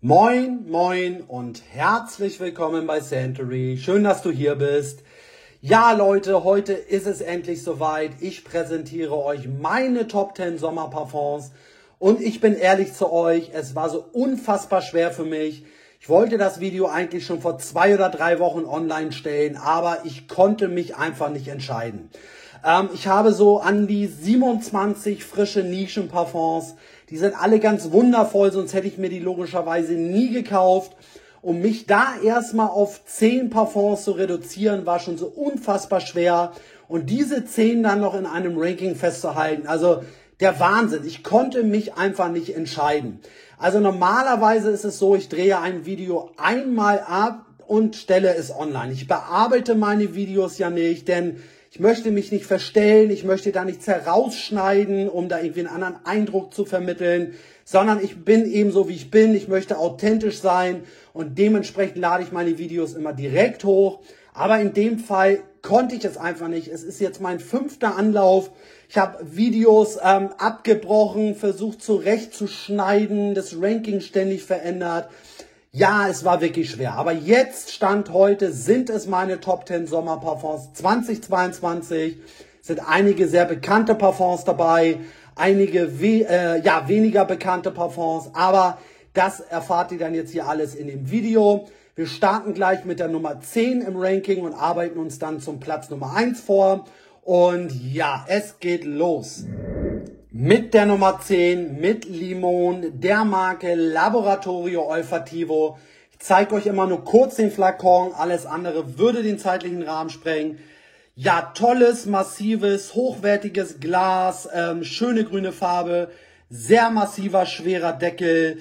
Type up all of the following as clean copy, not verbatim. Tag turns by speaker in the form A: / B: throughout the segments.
A: Moin, moin und herzlich willkommen bei Santory. Schön, dass du hier bist. Ja, Leute, heute ist es endlich soweit. Ich präsentiere euch meine Top 10 Sommerparfums. Und ich bin ehrlich zu euch, es war so unfassbar schwer für mich. Ich wollte das Video eigentlich schon vor 2 oder 3 Wochen online stellen, aber ich konnte mich einfach nicht entscheiden. Ich habe so an die 27 frische Nischenparfums. Die sind alle ganz wundervoll, sonst hätte ich mir die logischerweise nie gekauft. Um mich da erstmal auf 10 Parfums zu reduzieren, war schon so unfassbar schwer. Und diese 10 dann noch in einem Ranking festzuhalten, also der Wahnsinn. Ich konnte mich einfach nicht entscheiden. Also normalerweise ist es so, ich drehe ein Video einmal ab und stelle es online. Ich bearbeite meine Videos ja nicht, denn ich möchte mich nicht verstellen, ich möchte da nichts herausschneiden, um da irgendwie einen anderen Eindruck zu vermitteln, sondern ich bin eben so, wie ich bin. Ich möchte authentisch sein und dementsprechend lade ich meine Videos immer direkt hoch. Aber in dem Fall konnte ich es einfach nicht. Es ist jetzt mein 5. Anlauf. Ich habe Videos abgebrochen, versucht zurechtzuschneiden, das Ranking ständig verändert. Ja, es war wirklich schwer, aber jetzt, Stand heute, sind es meine Top 10 Sommerparfums 2022. Es sind einige sehr bekannte Parfums dabei, einige weniger bekannte Parfums, aber das erfahrt ihr dann jetzt hier alles in dem Video. Wir starten gleich mit der Nummer 10 im Ranking und arbeiten uns dann zum Platz Nummer 1 vor. Und ja, es geht los. Mit der Nummer 10, mit Limon, der Marke Laboratorio Olfativo. Ich zeige euch immer nur kurz den Flakon, alles andere würde den zeitlichen Rahmen sprengen. Ja, tolles, massives, hochwertiges Glas, schöne grüne Farbe, sehr massiver, schwerer Deckel.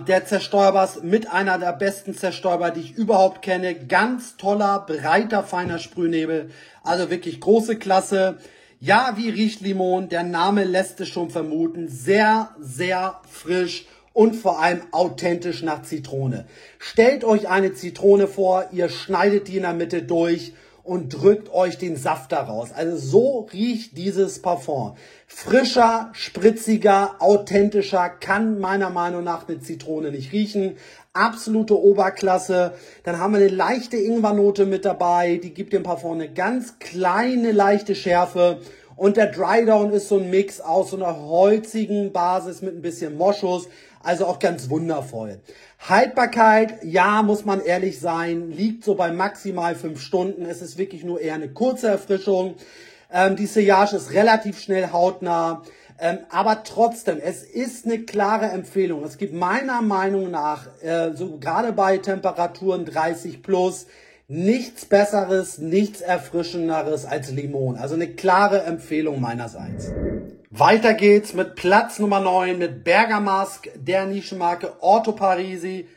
A: Der Zerstäuber ist mit einer der besten Zerstäuber, die ich überhaupt kenne. Ganz toller, breiter, feiner Sprühnebel, also wirklich große Klasse. Ja, wie riecht Limon? Der Name lässt es schon vermuten. Sehr, sehr frisch und vor allem authentisch nach Zitrone. Stellt euch eine Zitrone vor, ihr schneidet die in der Mitte durch und drückt euch den Saft daraus. Also so riecht dieses Parfum. Frischer, spritziger, authentischer kann meiner Meinung nach eine Zitrone nicht riechen. Absolute Oberklasse. Dann haben wir eine leichte Ingwernote mit dabei. Die gibt dem Parfum eine ganz kleine, leichte Schärfe. Und der Dry Down ist so ein Mix aus so einer holzigen Basis mit ein bisschen Moschus. Also auch ganz wundervoll. Haltbarkeit, ja, muss man ehrlich sein, liegt so bei maximal 5 Stunden. Es ist wirklich nur eher eine kurze Erfrischung. Die Sillage ist relativ schnell hautnah. Aber trotzdem, es ist eine klare Empfehlung. Es gibt meiner Meinung nach, so gerade bei Temperaturen 30 plus, nichts Besseres, nichts Erfrischenderes als Limon. Also eine klare Empfehlung meinerseits. Weiter geht's mit Platz Nummer 9 mit Bergamasque, der Nischenmarke Orto Parisi.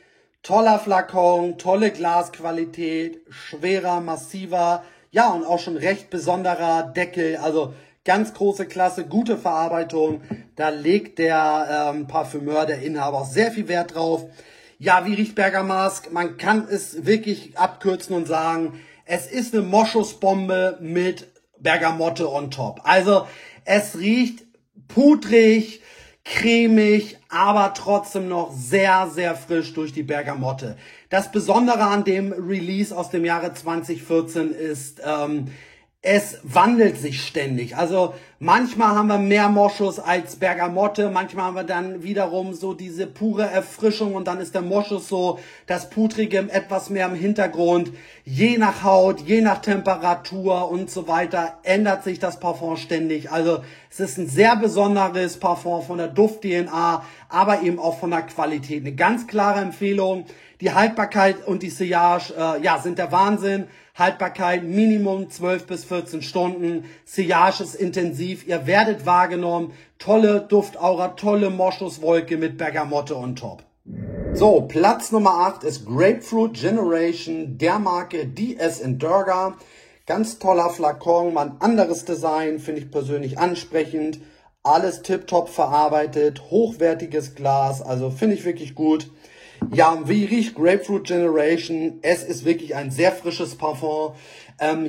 A: Toller Flakon, tolle Glasqualität, schwerer, massiver, ja und auch schon recht besonderer Deckel. Also ganz große Klasse, gute Verarbeitung. Da legt der Parfümeur, der Inhaber, auch sehr viel Wert drauf. Ja, wie riecht Bergamasque? Man kann es wirklich abkürzen und sagen, es ist eine Moschusbombe mit Bergamotte on top. Also es riecht pudrig, cremig, aber trotzdem noch sehr, sehr frisch durch die Bergamotte. Das Besondere an dem Release aus dem Jahre 2014 ist, es wandelt sich ständig. Also manchmal haben wir mehr Moschus als Bergamotte, manchmal haben wir dann wiederum so diese pure Erfrischung und dann ist der Moschus so das Pudrige etwas mehr im Hintergrund. Je nach Haut, je nach Temperatur und so weiter ändert sich das Parfum ständig. Also es ist ein sehr besonderes Parfum von der Duft-DNA, aber eben auch von der Qualität. Eine ganz klare Empfehlung. Die Haltbarkeit und die Sillage sind der Wahnsinn. Haltbarkeit Minimum 12 bis 14 Stunden. Sillage ist intensiv. Ihr werdet wahrgenommen. Tolle Duftaura, tolle Moschuswolke mit Bergamotte on top. So, Platz Nummer 8 ist Grapefruit Generation der Marke DS Durga. Ganz toller Flakon, mal ein anderes Design, finde ich persönlich ansprechend. Alles tipptopp verarbeitet, hochwertiges Glas, also finde ich wirklich gut. Ja, wie riecht Grapefruit Generation? Es ist wirklich ein sehr frisches Parfum.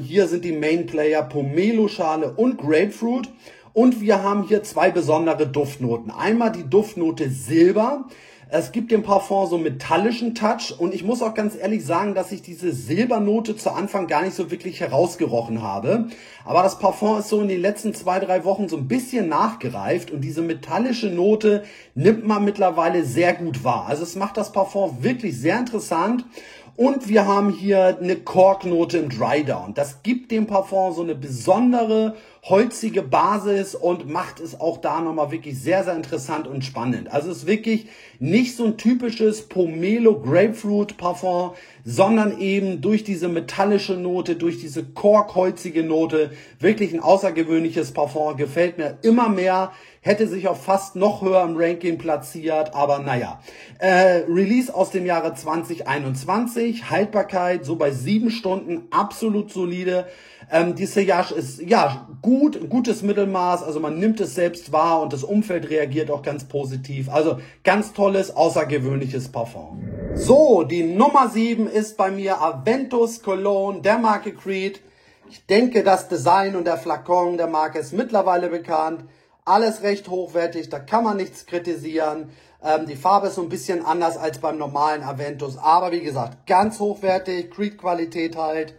A: Hier sind die Main Player Pomelo-Schale und Grapefruit. Und wir haben hier zwei besondere Duftnoten. Einmal die Duftnote Silber. Es gibt dem Parfum so metallischen Touch und ich muss auch ganz ehrlich sagen, dass ich diese Silbernote zu Anfang gar nicht so wirklich herausgerochen habe. Aber das Parfum ist so in den letzten 2-3 Wochen so ein bisschen nachgereift und diese metallische Note nimmt man mittlerweile sehr gut wahr. Also es macht das Parfum wirklich sehr interessant. Und wir haben hier eine Korknote im Dry Down. Das gibt dem Parfum so eine besondere holzige Basis und macht es auch da nochmal wirklich sehr, sehr interessant und spannend. Also es ist wirklich nicht so ein typisches Pomelo Grapefruit Parfum, sondern eben durch diese metallische Note, durch diese korkholzige Note, wirklich ein außergewöhnliches Parfum. Gefällt mir immer mehr. Hätte sich auch fast noch höher im Ranking platziert, aber naja. Release aus dem Jahre 2021, Haltbarkeit so bei 7 Stunden, absolut solide. Die Sillage ist ja gut, ein gutes Mittelmaß, also man nimmt es selbst wahr und das Umfeld reagiert auch ganz positiv. Also ganz tolles, außergewöhnliches Parfum. So, die Nummer 7 ist bei mir Aventus Cologne der Marke Creed. Ich denke, das Design und der Flakon der Marke ist mittlerweile bekannt. Alles recht hochwertig, da kann man nichts kritisieren. Die Farbe ist so ein bisschen anders als beim normalen Aventus, aber wie gesagt, ganz hochwertig, Creed-Qualität halt.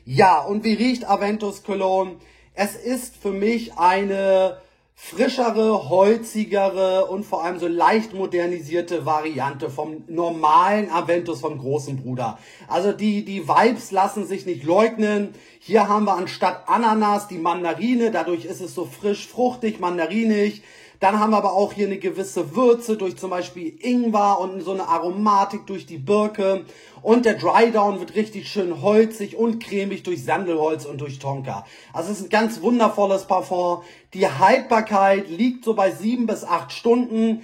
A: Ja, und wie riecht Aventus Cologne? Es ist für mich eine frischere, holzigere und vor allem so leicht modernisierte Variante vom normalen Aventus vom großen Bruder. Also die Vibes lassen sich nicht leugnen. Hier haben wir anstatt Ananas die Mandarine, dadurch ist es so frisch, fruchtig, mandarinig. Dann haben wir aber auch hier eine gewisse Würze durch zum Beispiel Ingwer und so eine Aromatik durch die Birke. Und der Dry Down wird richtig schön holzig und cremig durch Sandelholz und durch Tonka. Also es ist ein ganz wundervolles Parfum. Die Haltbarkeit liegt so bei 7 bis 8 Stunden.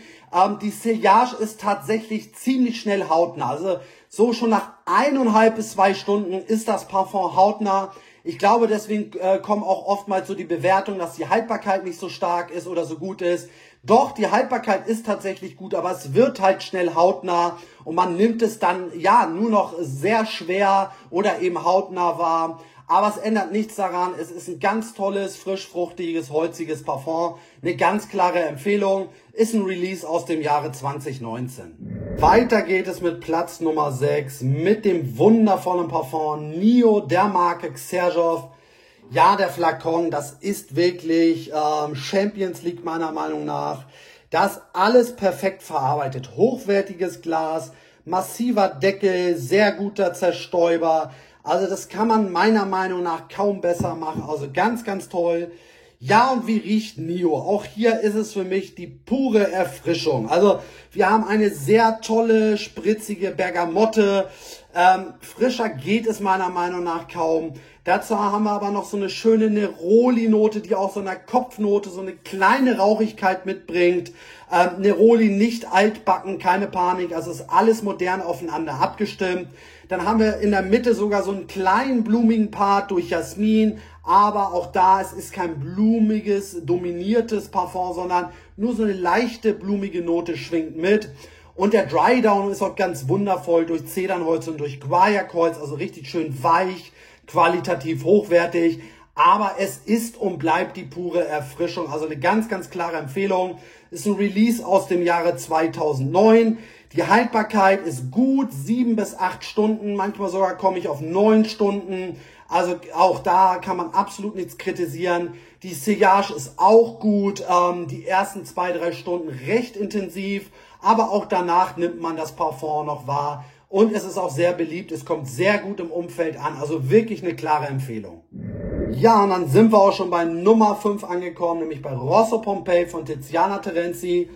A: Die Sillage ist tatsächlich ziemlich schnell hautnah. Also so schon nach 1,5 bis 2 Stunden ist das Parfum hautnah. Ich glaube, deswegen kommen auch oftmals so die Bewertungen, dass die Haltbarkeit nicht so stark ist oder so gut ist. Doch, die Haltbarkeit ist tatsächlich gut, aber es wird halt schnell hautnah und man nimmt es dann ja nur noch sehr schwer oder eben hautnah wahr. Aber es ändert nichts daran, es ist ein ganz tolles, frisch, fruchtiges, holziges Parfum. Eine ganz klare Empfehlung, ist ein Release aus dem Jahre 2019. Weiter geht es mit Platz Nummer 6 mit dem wundervollen Parfum Nio der Marke Xerjoff. Ja, der Flakon, das ist wirklich Champions League meiner Meinung nach. Das alles perfekt verarbeitet, hochwertiges Glas, massiver Deckel, sehr guter Zerstäuber. Also das kann man meiner Meinung nach kaum besser machen. Also ganz, ganz toll. Ja, und wie riecht Nio? Auch hier ist es für mich die pure Erfrischung. Also wir haben eine sehr tolle, spritzige Bergamotte. Frischer geht es meiner Meinung nach kaum. Dazu haben wir aber noch so eine schöne Neroli-Note, die auch so eine Kopfnote, so eine kleine Rauchigkeit mitbringt. Neroli nicht altbacken, keine Panik. Also ist alles modern aufeinander abgestimmt. Dann haben wir in der Mitte sogar so einen kleinen blumigen Part durch Jasmin. Aber auch da, es ist kein blumiges, dominiertes Parfum, sondern nur so eine leichte blumige Note schwingt mit. Und der Dry Down ist auch ganz wundervoll durch Zedernholz und durch Guayacolz, also richtig schön weich, qualitativ hochwertig. Aber es ist und bleibt die pure Erfrischung, also eine ganz, ganz klare Empfehlung. Ist ein Release aus dem Jahre 2009. Die Haltbarkeit ist gut, 7 bis 8 Stunden, manchmal sogar komme ich auf 9 Stunden. Also auch da kann man absolut nichts kritisieren. Die Sillage ist auch gut, die ersten 2-3 Stunden recht intensiv, aber auch danach nimmt man das Parfum noch wahr. Und es ist auch sehr beliebt, es kommt sehr gut im Umfeld an, also wirklich eine klare Empfehlung. Ja, und dann sind wir auch schon bei Nummer 5 angekommen, nämlich bei Rosso Pompeii von Tiziana Terenzi.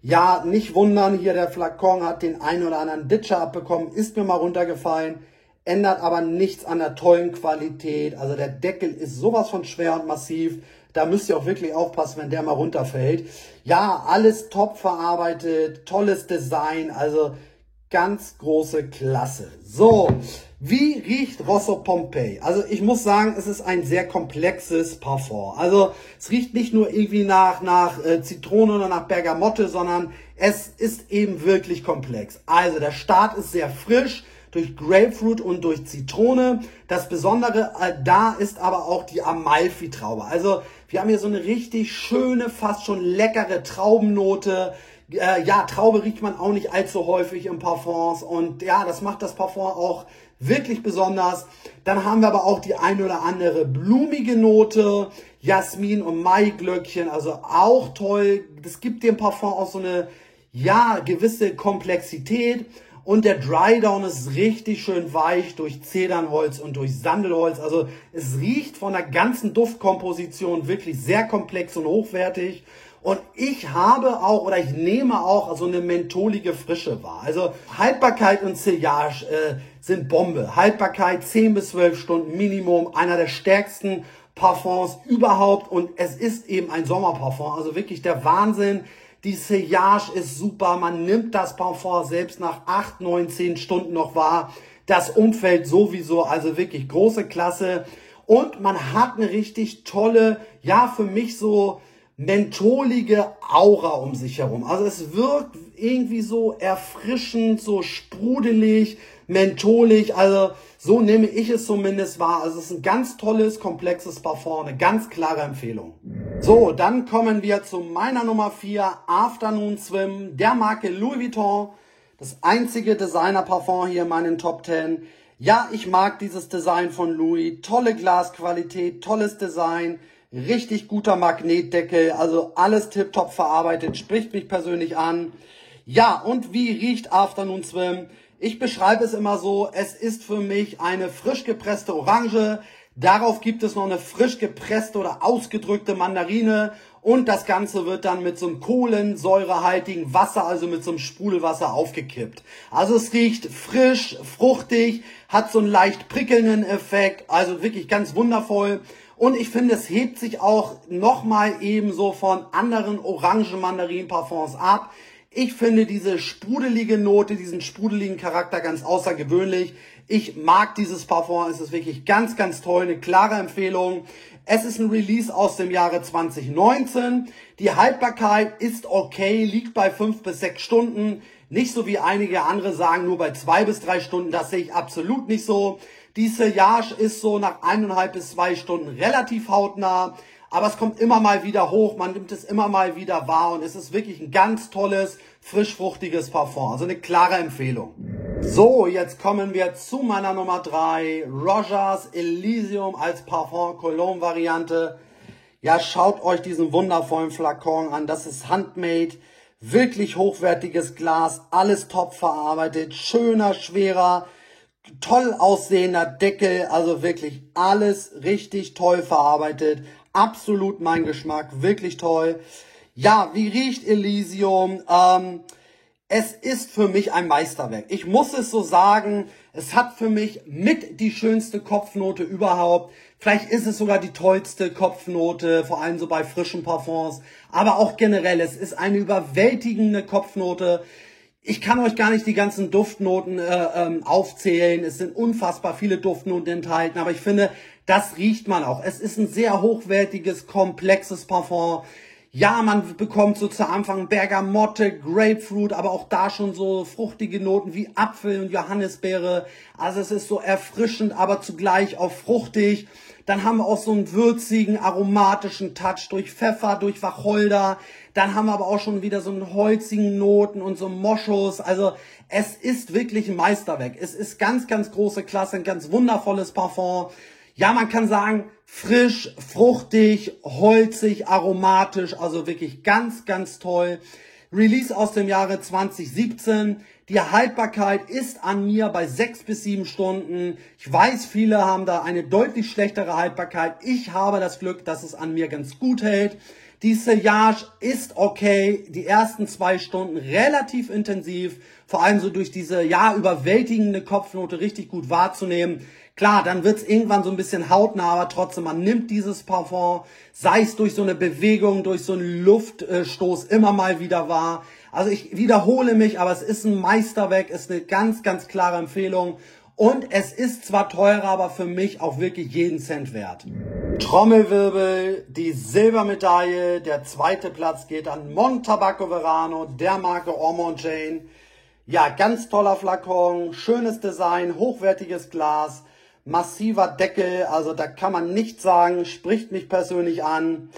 A: Ja, nicht wundern, hier der Flakon hat den einen oder anderen Ditcher abbekommen, ist mir mal runtergefallen, ändert aber nichts an der tollen Qualität. Also der Deckel ist sowas von schwer und massiv, da müsst ihr auch wirklich aufpassen, wenn der mal runterfällt. Ja, alles top verarbeitet, tolles Design, also ganz große Klasse. So, wie riecht Rosso Pompeii? Also ich muss sagen, es ist ein sehr komplexes Parfum. Also es riecht nicht nur irgendwie nach Zitrone oder nach Bergamotte, sondern es ist eben wirklich komplex. Also der Start ist sehr frisch. durch Grapefruit und durch Zitrone. Das Besondere da ist aber auch die Amalfi-Traube. Also wir haben hier so eine richtig schöne, fast schon leckere Traubennote. Ja, Traube riecht man auch nicht allzu häufig im Parfums und ja, das macht das Parfum auch wirklich besonders. Dann haben wir aber auch die ein oder andere blumige Note, Jasmin und Maiglöckchen, also auch toll. Das gibt dem Parfum auch so eine, ja, gewisse Komplexität. Und der Dry Down ist richtig schön weich durch Zedernholz und durch Sandelholz. Also es riecht von der ganzen Duftkomposition wirklich sehr komplex und hochwertig. Und ich habe auch, oder ich nehme auch so eine mentholige Frische wahr. Also Haltbarkeit und Sillage sind Bombe. Haltbarkeit 10 bis 12 Stunden Minimum. Einer der stärksten Parfums überhaupt. Und es ist eben ein Sommerparfum. Also wirklich der Wahnsinn. Die Sillage ist super. Man nimmt das Parfum selbst nach 8, 9, 10 Stunden noch wahr. Das Umfeld sowieso. Also wirklich große Klasse. Und man hat eine richtig tolle, ja für mich so mentholige Aura um sich herum. Also es wirkt irgendwie so erfrischend, so sprudelig, mentholig. Also so nehme ich es zumindest wahr. Also es ist ein ganz tolles, komplexes Parfum, eine ganz klare Empfehlung. So, dann kommen wir zu meiner Nummer 4, Afternoon Swim, der Marke Louis Vuitton. Das einzige Designer-Parfum hier in meinen Top 10. Ja, ich mag dieses Design von Louis. Tolle Glasqualität, tolles Design. Richtig guter Magnetdeckel, also alles tipptopp verarbeitet, spricht mich persönlich an. Ja, und wie riecht Afternoon Swim? Ich beschreibe es immer so, es ist für mich eine frisch gepresste Orange, darauf gibt es noch eine frisch gepresste oder ausgedrückte Mandarine und das Ganze wird dann mit so einem kohlensäurehaltigen Wasser, also mit so einem Sprudelwasser aufgekippt. Also es riecht frisch, fruchtig, hat so einen leicht prickelnden Effekt, also wirklich ganz wundervoll. Und ich finde, es hebt sich auch nochmal ebenso von anderen Orangen-Mandarinen-Parfums ab. Ich finde diese sprudelige Note, diesen sprudeligen Charakter ganz außergewöhnlich. Ich mag dieses Parfum, es ist wirklich ganz, ganz toll, eine klare Empfehlung. Es ist ein Release aus dem Jahre 2019. Die Haltbarkeit ist okay, liegt bei 5 bis 6 Stunden. Nicht so wie einige andere sagen, nur bei 2 bis 3 Stunden. Das sehe ich absolut nicht so. Die Sillage ist so nach 1,5 bis 2 Stunden relativ hautnah. Aber es kommt immer mal wieder hoch, man nimmt es immer mal wieder wahr und es ist wirklich ein ganz tolles, frisch-fruchtiges Parfum. Also eine klare Empfehlung. So, jetzt kommen wir zu meiner Nummer 3. Rogers Elysium als Parfum-Cologne-Variante. Ja, schaut euch diesen wundervollen Flakon an. Das ist handmade, wirklich hochwertiges Glas, alles top verarbeitet, schöner, schwerer, toll aussehender Deckel, also wirklich alles richtig toll verarbeitet. Absolut mein Geschmack, wirklich toll. Ja, wie riecht Elysium? Es ist für mich ein Meisterwerk. Ich muss es so sagen, es hat für mich mit die schönste Kopfnote überhaupt. Vielleicht ist es sogar die tollste Kopfnote, vor allem so bei frischen Parfums. Aber auch generell, es ist eine überwältigende Kopfnote. Ich kann euch gar nicht die ganzen Duftnoten aufzählen. Es sind unfassbar viele Duftnoten enthalten. Aber ich finde, das riecht man auch. Es ist ein sehr hochwertiges, komplexes Parfum. Ja, man bekommt so zu Anfang Bergamotte, Grapefruit, aber auch da schon so fruchtige Noten wie Apfel und Johannisbeere. Also es ist so erfrischend, aber zugleich auch fruchtig. Dann haben wir auch so einen würzigen, aromatischen Touch durch Pfeffer, durch Wacholder. Dann haben wir aber auch schon wieder so einen holzigen Noten und so Moschus. Also es ist wirklich ein Meisterwerk. Es ist ganz, ganz große Klasse, ein ganz wundervolles Parfum. Ja, man kann sagen, frisch, fruchtig, holzig, aromatisch, also wirklich ganz, ganz toll. Release aus dem Jahre 2017. Die Haltbarkeit ist an mir bei 6 bis 7 Stunden. Ich weiß, viele haben da eine deutlich schlechtere Haltbarkeit. Ich habe das Glück, dass es an mir ganz gut hält. Die Sillage ist okay. Die ersten 2 Stunden relativ intensiv. Vor allem so durch diese, ja, überwältigende Kopfnote richtig gut wahrzunehmen. Klar, dann wird's irgendwann so ein bisschen hautnah, aber trotzdem, man nimmt dieses Parfum, sei es durch so eine Bewegung, durch so einen Luftstoß immer mal wieder wahr. Also ich wiederhole mich, aber es ist ein Meisterwerk, ist eine ganz, ganz klare Empfehlung. Und es ist zwar teurer, aber für mich auch wirklich jeden Cent wert. Trommelwirbel, die Silbermedaille, der 2. Platz geht an Montabaco Verano, der Marke Ormond Jane. Ja, ganz toller Flakon, schönes Design, hochwertiges Glas, massiver Deckel, also da kann man nichts sagen, spricht mich persönlich an.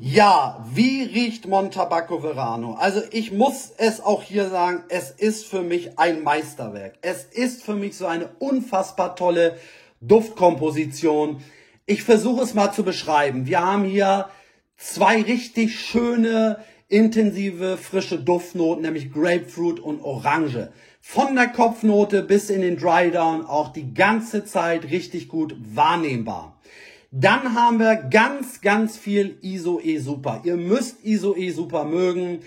A: Ja, wie riecht Montabacco Verano? Also ich muss es auch hier sagen, es ist für mich ein Meisterwerk. Es ist für mich so eine unfassbar tolle Duftkomposition. Ich versuche es mal zu beschreiben. Wir haben hier zwei richtig schöne, intensive, frische Duftnoten, nämlich Grapefruit und Orange. Von der Kopfnote bis in den Dry Down auch die ganze Zeit richtig gut wahrnehmbar. Dann haben wir ganz viel Iso-E Super. Ihr müsst Iso-E Super mögen.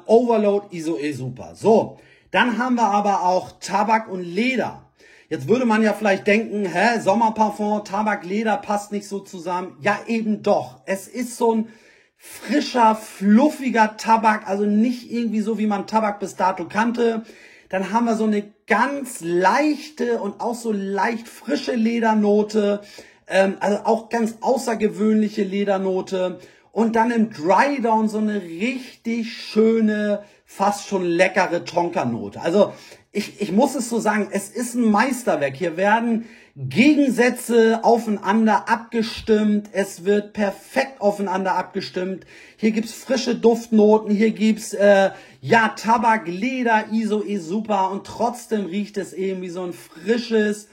A: Overload Iso-E Super. So, dann haben wir aber auch Tabak und Leder. Jetzt würde man ja vielleicht denken, Sommerparfum, Tabak, Leder passt nicht so zusammen. Ja, eben doch. Es ist so ein frischer, fluffiger Tabak, also nicht irgendwie so, wie man Tabak bis dato kannte. Dann haben wir so eine ganz leichte und auch so leicht frische Ledernote. Also auch ganz außergewöhnliche Ledernote. Und dann im Dry Down so eine richtig schöne, fast schon leckere Tonka-Note. Also ich muss es so sagen, es ist ein Meisterwerk. Hier werden Gegensätze aufeinander abgestimmt. Es wird perfekt aufeinander abgestimmt. Hier gibt's frische Duftnoten. Hier gibt's Tabak, Leder, Iso-E Super. Und trotzdem riecht es eben wie so ein frisches,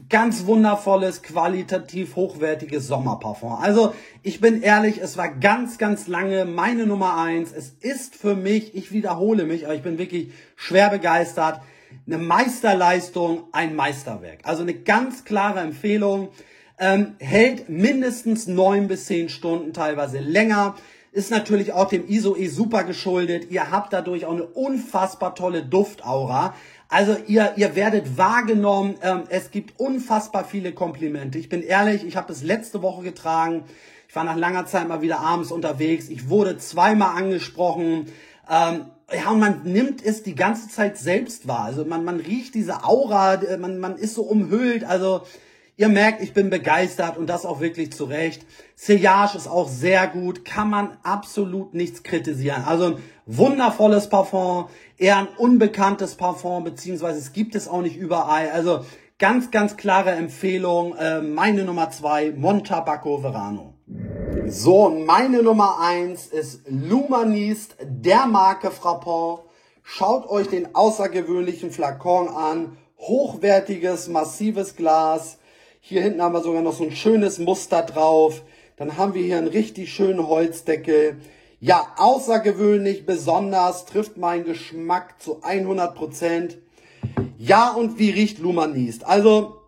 A: ganz wundervolles, qualitativ hochwertiges Sommerparfum. Also ich bin ehrlich, es war ganz lange meine Nummer 1. Es ist für mich, ich wiederhole mich, aber ich bin wirklich schwer begeistert, eine Meisterleistung, ein Meisterwerk. Also eine ganz klare Empfehlung. Hält mindestens 9 bis 10 Stunden, teilweise länger. Ist natürlich auch dem Iso-E Super geschuldet. Ihr habt dadurch auch eine unfassbar tolle Duftaura. Also ihr werdet wahrgenommen, es gibt unfassbar viele Komplimente. Ich bin ehrlich, ich habe es letzte Woche getragen. Ich war nach langer Zeit mal wieder abends unterwegs. Ich wurde zweimal angesprochen. Und man nimmt es die ganze Zeit selbst wahr. Also man riecht diese Aura, man ist so umhüllt. Also ihr merkt, ich bin begeistert und das auch wirklich zu Recht. Sillage ist auch sehr gut, kann man absolut nichts kritisieren. Also ein wundervolles Parfum, eher ein unbekanntes Parfum, beziehungsweise es gibt es auch nicht überall. Also ganz klare Empfehlung, meine Nummer 2, Montabacco Verano. So, und meine Nummer 1 ist Lumanist, der Marke Frappant. Schaut euch den außergewöhnlichen Flakon an, hochwertiges, massives Glas. Hier hinten haben wir sogar noch so ein schönes Muster drauf. Dann haben wir hier einen richtig schönen Holzdeckel. Ja, außergewöhnlich, besonders, trifft meinen Geschmack zu 100%. Ja, und wie riecht Lumanist? Also,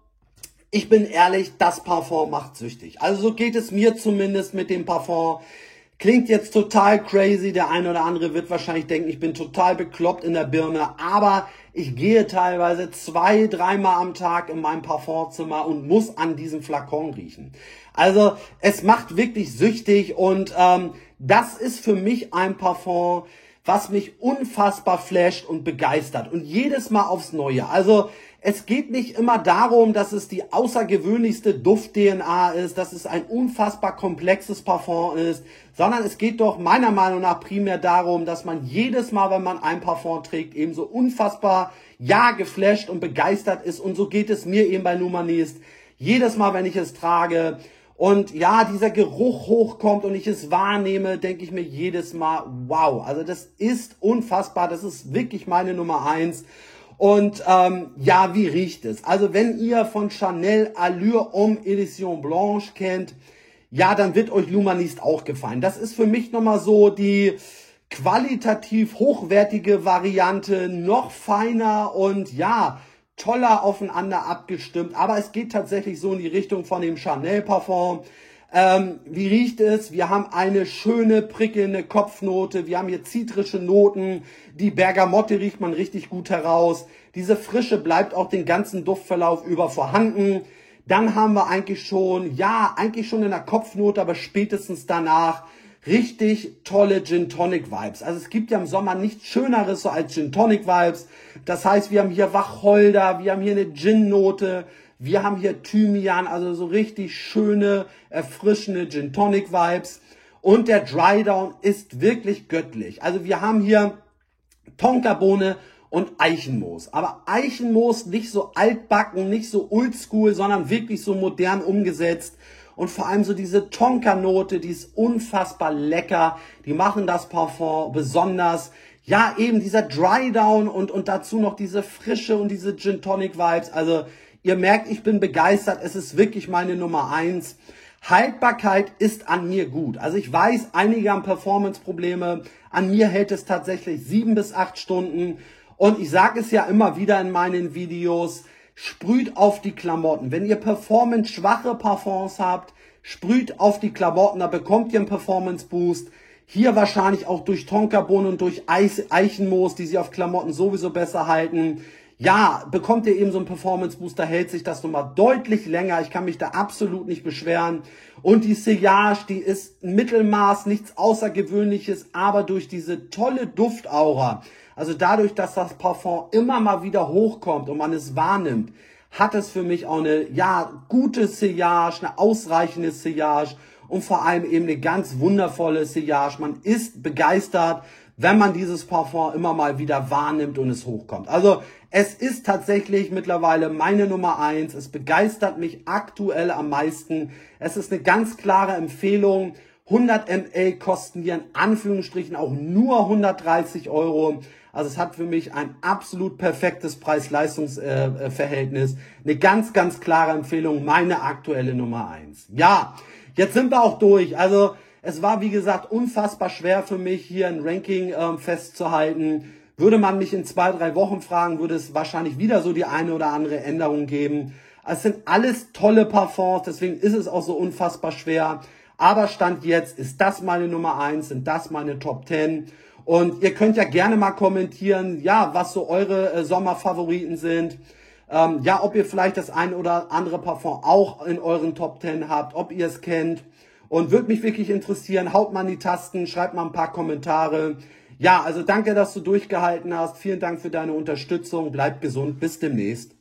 A: ich bin ehrlich, das Parfum macht süchtig. Also so geht es mir zumindest mit dem Parfum. Klingt jetzt total crazy, der eine oder andere wird wahrscheinlich denken, ich bin total bekloppt in der Birne, aber ich gehe teilweise 2-3 Mal am Tag in meinem Parfumzimmer und muss an diesem Flakon riechen. Also es macht wirklich süchtig und das ist für mich ein Parfum, was mich unfassbar flasht und begeistert und jedes Mal aufs Neue. Also es geht nicht immer darum, dass es die außergewöhnlichste Duft-DNA ist, dass es ein unfassbar komplexes Parfum ist, sondern es geht doch meiner Meinung nach primär darum, dass man jedes Mal, wenn man ein Parfum trägt, eben so unfassbar, geflasht und begeistert ist. Und so geht es mir eben bei Lumanist. Jedes Mal, wenn ich es trage und dieser Geruch hochkommt und ich es wahrnehme, denke ich mir jedes Mal, wow, also das ist unfassbar, das ist wirklich meine Nummer 1. Und wie riecht es? Also wenn ihr von Chanel Allure Homme Edition Blanche kennt, dann wird euch Lumanist auch gefallen. Das ist für mich nochmal so die qualitativ hochwertige Variante, noch feiner und toller aufeinander abgestimmt. Aber es geht tatsächlich so in die Richtung von dem Chanel Parfum. Wie riecht es? Wir haben eine schöne, prickelnde Kopfnote. Wir haben hier zitrische Noten. Die Bergamotte riecht man richtig gut heraus. Diese Frische bleibt auch den ganzen Duftverlauf über vorhanden. Dann haben wir eigentlich schon in der Kopfnote, aber spätestens danach richtig tolle Gin Tonic Vibes. Also es gibt ja im Sommer nichts Schöneres so als Gin Tonic Vibes. Das heißt, wir haben hier Wacholder, wir haben hier eine Gin-Note, wir haben hier Thymian, also so richtig schöne, erfrischende Gin Tonic Vibes. Und der Dry Down ist wirklich göttlich. Also wir haben hier Tonkabohne und Eichenmoos. Aber Eichenmoos nicht so altbacken, nicht so oldschool, sondern wirklich so modern umgesetzt. Und vor allem so diese Tonka-Note, die ist unfassbar lecker. Die machen das Parfum besonders. Ja, eben dieser Dry Down und dazu noch diese Frische und diese Gin Tonic Vibes. Also ihr merkt, ich bin begeistert. Es ist wirklich meine Nummer 1. Haltbarkeit ist an mir gut. Also ich weiß, einige haben Performance-Probleme. An mir hält es tatsächlich 7 bis 8 Stunden. Und ich sage es ja immer wieder in meinen Videos, sprüht auf die Klamotten. Wenn ihr performance-schwache Parfums habt, sprüht auf die Klamotten, da bekommt ihr einen Performance-Boost. Hier wahrscheinlich auch durch Tonkabohnen und durch Eichenmoos, die sich auf Klamotten sowieso besser halten. Ja, bekommt ihr eben so einen Performance-Boost, da hält sich das nochmal deutlich länger. Ich kann mich da absolut nicht beschweren. Und die Sillage, die ist Mittelmaß, nichts Außergewöhnliches, aber durch diese tolle Duftaura, also dadurch, dass das Parfum immer mal wieder hochkommt und man es wahrnimmt, hat es für mich auch eine, ja, gute Sillage, eine ausreichende Sillage und vor allem eben eine ganz wundervolle Sillage. Man ist begeistert, wenn man dieses Parfum immer mal wieder wahrnimmt und es hochkommt. Also es ist tatsächlich mittlerweile meine Nummer 1. Es begeistert mich aktuell am meisten. Es ist eine ganz klare Empfehlung. 100 ml kosten hier in Anführungsstrichen auch nur 130 Euro. Also es hat für mich ein absolut perfektes Preis-Leistungs-Verhältnis. Eine ganz, ganz klare Empfehlung, meine aktuelle Nummer 1. Ja, jetzt sind wir auch durch. Also es war, wie gesagt, unfassbar schwer für mich, hier ein Ranking festzuhalten. Würde man mich in 2-3 Wochen fragen, würde es wahrscheinlich wieder so die eine oder andere Änderung geben. Es sind alles tolle Parfums, deswegen ist es auch so unfassbar schwer. Aber Stand jetzt ist das meine Nummer 1, sind das meine Top 10. Und ihr könnt ja gerne mal kommentieren, ja, was so eure Sommerfavoriten sind. Ja, ob ihr vielleicht das ein oder andere Parfum auch in euren Top 10 habt, ob ihr es kennt. Und würde mich wirklich interessieren, haut mal in die Tasten, schreibt mal ein paar Kommentare. Ja, also danke, dass du durchgehalten hast. Vielen Dank für deine Unterstützung. Bleib gesund. Bis demnächst.